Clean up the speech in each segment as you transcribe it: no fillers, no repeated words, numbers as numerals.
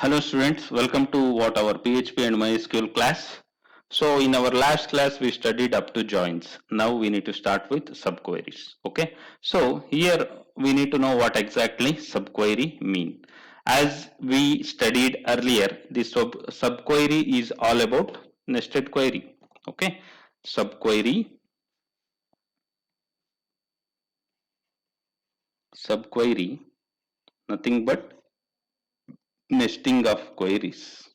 Hello students, welcome to what our PHP and MySQL class. So in our last class we studied up to joins. Now we need to start with subqueries. Okay. So here we need to know what exactly subquery mean. As we studied earlier, the subquery is all about nested query. Okay. Subquery, nothing but nesting of queries.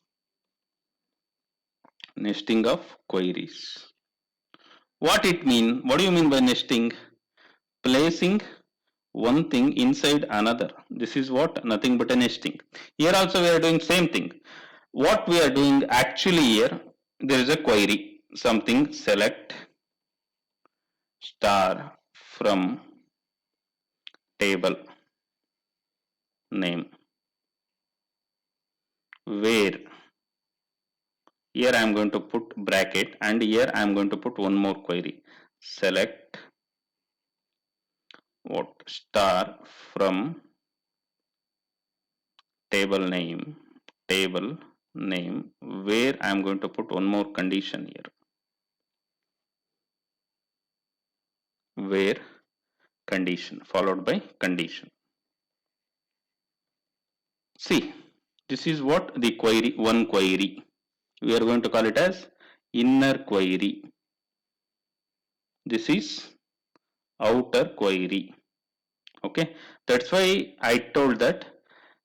Nesting of queries. What it mean? What do you mean by nesting? Placing one thing inside another. This is what? Nothing but a nesting. Here also we are doing same thing. What we are doing actually here, there is a query. Something select star from table name. Where here I am going to put bracket and here I am going to put one more query. Select what star from table name where I am going to put one more condition here, where condition followed by condition. See, this is what the query, one query. We are going to call it as inner query. This is outer query. Okay, that's why I told that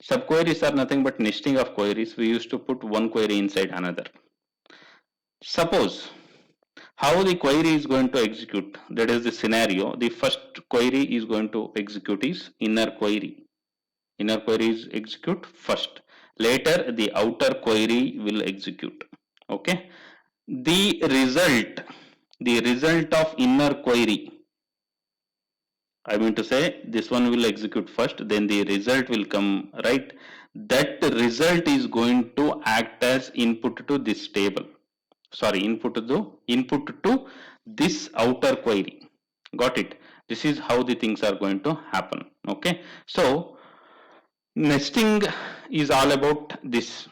subqueries are nothing but nesting of queries. We used to put one query inside another. Suppose how the query is going to execute, that is the scenario. The first query is going to execute is inner query. Inner query is execute first. Later the outer query will execute. Okay. The result of inner query, I mean to say this one will execute first, then the result will come, right? That result is going to act as input to this table. Sorry, input to this outer query. Got it? This is how the things are going to happen. Okay. So nesting is all about this.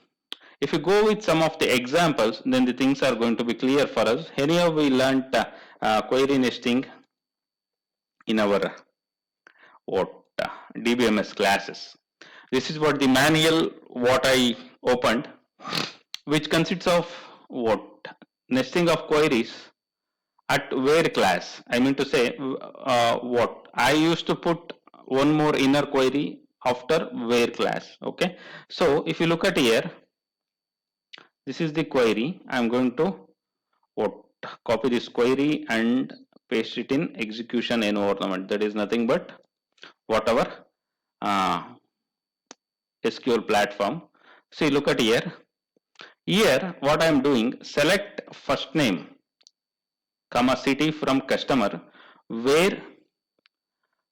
If you go with some of the examples, then the things are going to be clear for us. Anyhow, we learned query nesting in our what DBMS classes. This is what the manual what I opened, which consists of what nesting of queries at where class. I mean to say what I used to put one more inner query after where class. Okay, so if you look at here, this is the query. I'm going to what copy this query and paste it in execution environment. That is nothing but whatever uh, SQL platform. See, look at here. Here, what I am doing, select first name, comma city from customer, where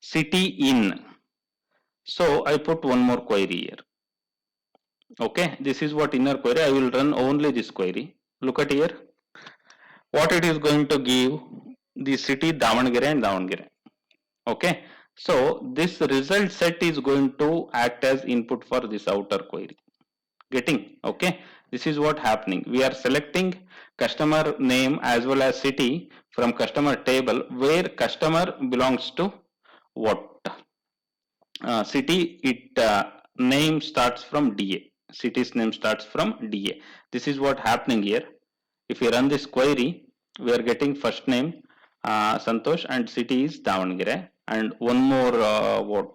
city in. So I put one more query here. Okay, this is what inner query. I will run only this query. Look at here. What it is going to give, the city Davangere and Davangere. Okay, so this result set is going to act as input for this outer query. Getting? Okay, this is what happening. We are selecting customer name as well as city from customer table where customer belongs to what city. It name starts from DA. City's name starts from DA. This is what happening here. If we run this query, we are getting first name Santosh and city is Davangere, and one more what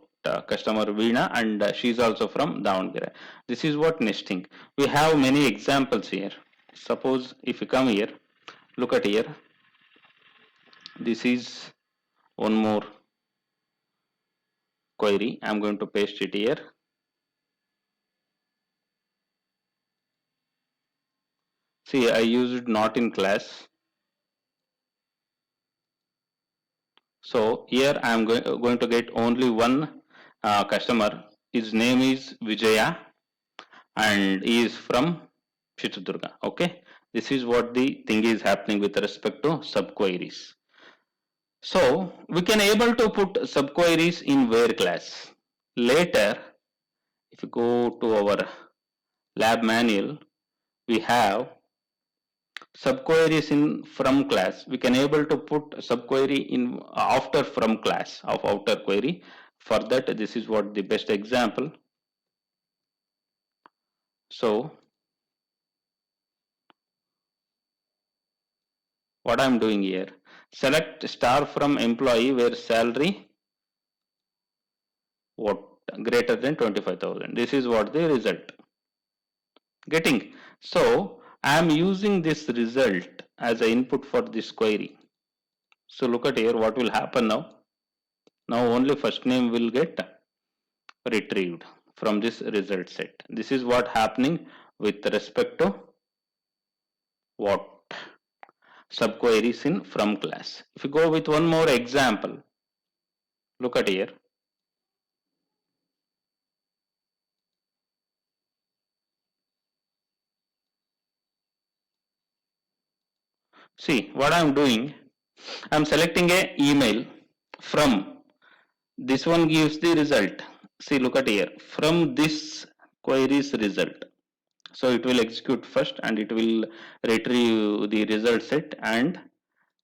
customer Veena, and she is also from Davangere. This is what nesting. We have many examples here. Suppose if you come here, look at here. This is one more query. I am going to paste it here. See, I used not in class. So here I am going to get only one customer. His name is Vijaya and he is from Chitradurga. Okay, this is what the thing is happening with respect to subqueries. So we can able to put subqueries in where class. Later, if you go to our lab manual, we have subqueries in from class. We can able to put subquery in after from class of outer query. For that, this is what the best example. So what I'm doing here, select star from employee where salary what greater than 25,000. This is what the result getting. So I am using this result as an input for this query. So look at here what will happen now. Now only first name will get retrieved from this result set. This is what happening with respect to what subqueries in from class. If you go with one more example, look at here. See what I'm doing. I'm selecting a email from this one gives the result. See look at here from this query's result. So it will execute first and it will retrieve the result set and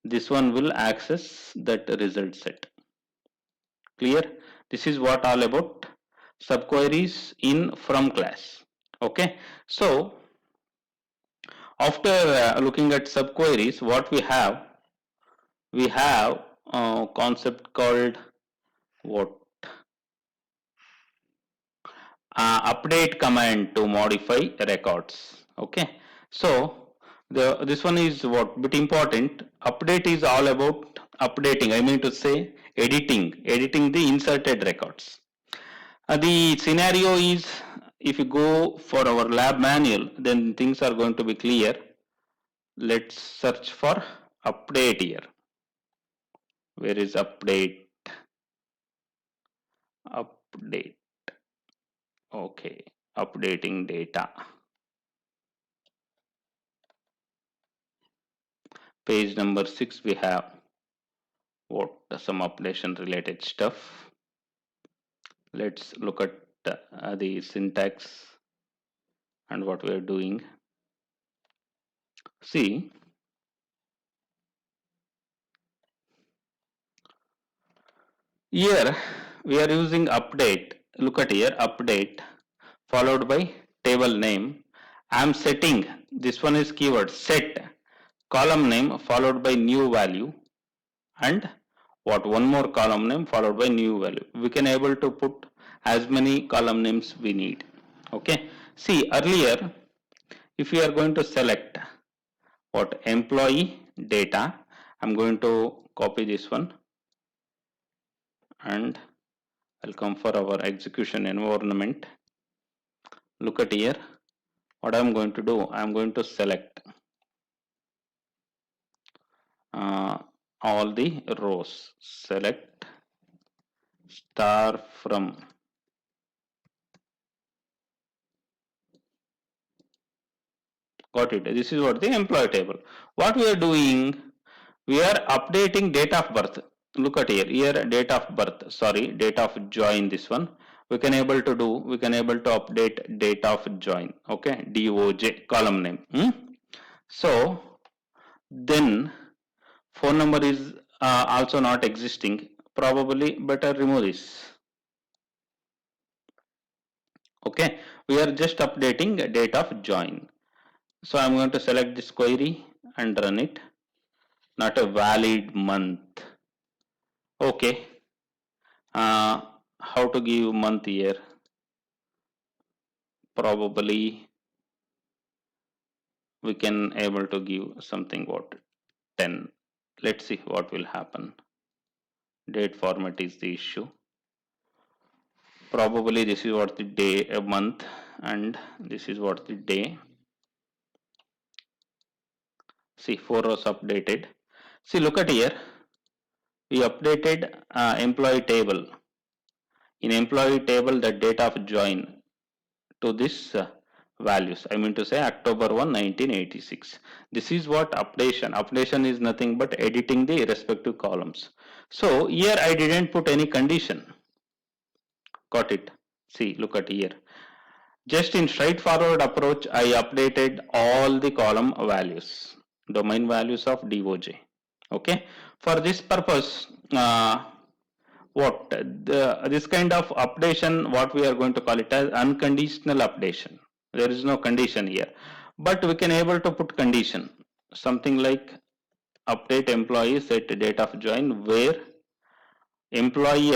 this one will access that result set. Clear? This is what all about subqueries in from class. Okay. So after looking at subqueries, what we have a concept called what update command to modify records. Okay. So this one is what bit important. Update is all about updating. I mean to say editing the inserted records. The scenario is if you go for our lab manual, then things are going to be clear. Let's search for update here. Where is update? Update. Okay, updating data. Page number 6 we have what some updation related stuff. Let's look at the syntax and what we are doing. See, here we are using update. Look at here, update followed by table name. I am setting, this one is keyword set, column name followed by new value and what one more column name followed by new value. We can able to put as many column names we need. Okay. See earlier if we are going to select what employee data, I'm going to copy this one and I'll come for our execution environment. Look at here what I'm going to do. I'm going to select all the rows. Select star from got it. This is what the employee table. What we are doing, we are updating date of birth. Look at here date of birth, sorry, date of join. This one we can able to do, we can able to update date of join. Okay, DOJ column name. So then phone number is also not existing, probably better remove this. Okay, we are just updating date of join. So I'm going to select this query and run it. Not a valid month. Okay. How to give month here? Probably we can able to give something what 10. Let's see what will happen. Date format is the issue. Probably this is what the day, a month, and this is what the day. See 4 rows updated. See look at here. We updated employee table. In employee table the date of join to this values. I mean to say October 1, 1986. This is what updation. Updation is nothing but editing the respective columns. So here I didn't put any condition. Got it. See, look at here. Just in straightforward approach, I updated all the column values, domain values of DOJ. Okay. For this purpose, this kind of updation, what we are going to call it as unconditional updation. There is no condition here, but we can able to put condition, something like update employee set date of join, where employee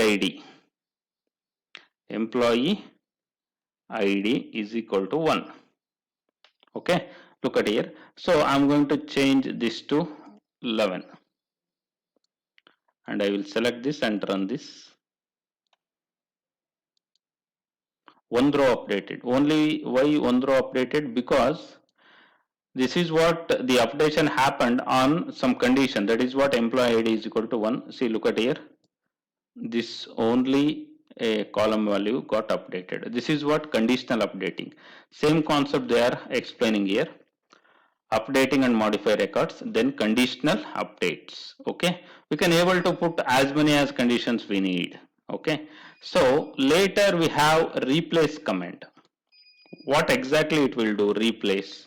id is equal to 1. Okay, look at here. So I'm going to change this to 11, and I will select this and run this. One row updated. Only why one row updated? Because this is what the updation happened on some condition. That is what employee ID is equal to 1. See, look at here. This only a column value got updated. This is what conditional updating. Same concept they are explaining here. Updating and modify records, then conditional updates. Okay, we can able to put as many as conditions we need. Okay, so later we have replace command. What exactly it will do? Replace.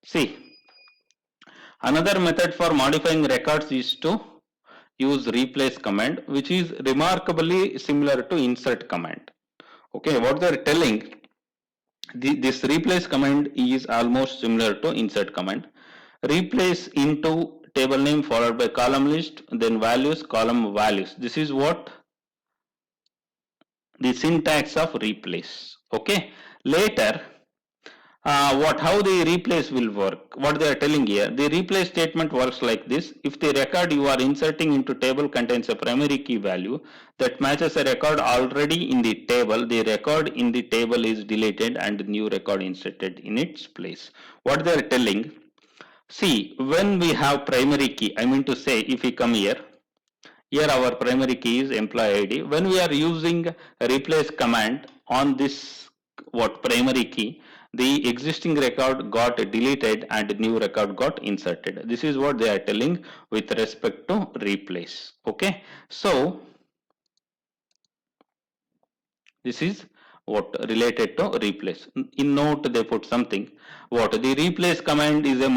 See, another method for modifying records is to use replace command, which is remarkably similar to insert command. Okay, what they are telling, this replace command is almost similar to insert command. Replace into table name followed by column list, then values, column values. This is what the syntax of replace. Okay, later how the replace will work, what they are telling here, the replace statement works like this. If the record you are inserting into table contains a primary key value that matches a record already in the table, the record in the table is deleted and new record inserted in its place. What they are telling, see, when we have primary key, I mean to say, if we come here our primary key is employee ID. When we are using replace command on this primary key, the existing record got deleted and new record got inserted. This is what they are telling with respect to replace. Okay, so this is what related to replace. In note they put something, what the replace command is a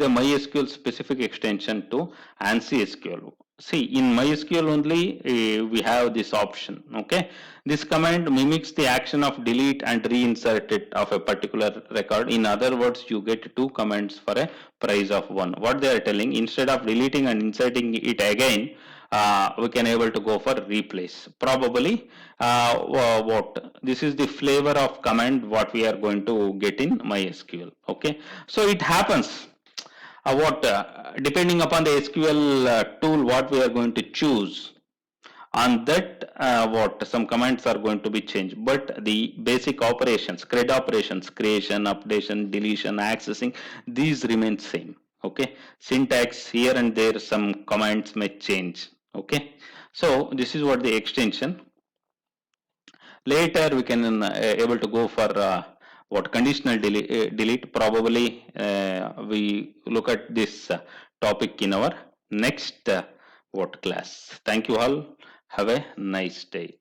MySQL specific extension to ANSI SQL. See, in MySQL only we have this option. Okay, this command mimics the action of delete and reinsert it of a particular record. In other words, you get two commands for a price of one. What they are telling, instead of deleting and inserting it again, we can able to go for replace. Probably what this is the flavor of command what we are going to get in MySQL. Okay, so it happens depending upon the SQL tool what we are going to choose, on that some commands are going to be changed, but the basic operations, CRUD operations, creation, updation, deletion, accessing, these remain same. Okay, syntax here and there some commands may change. Okay, so this is what the extension. Later we can able to go for conditional delete. Probably we look at this topic in our next class. Thank you all. Have a nice day.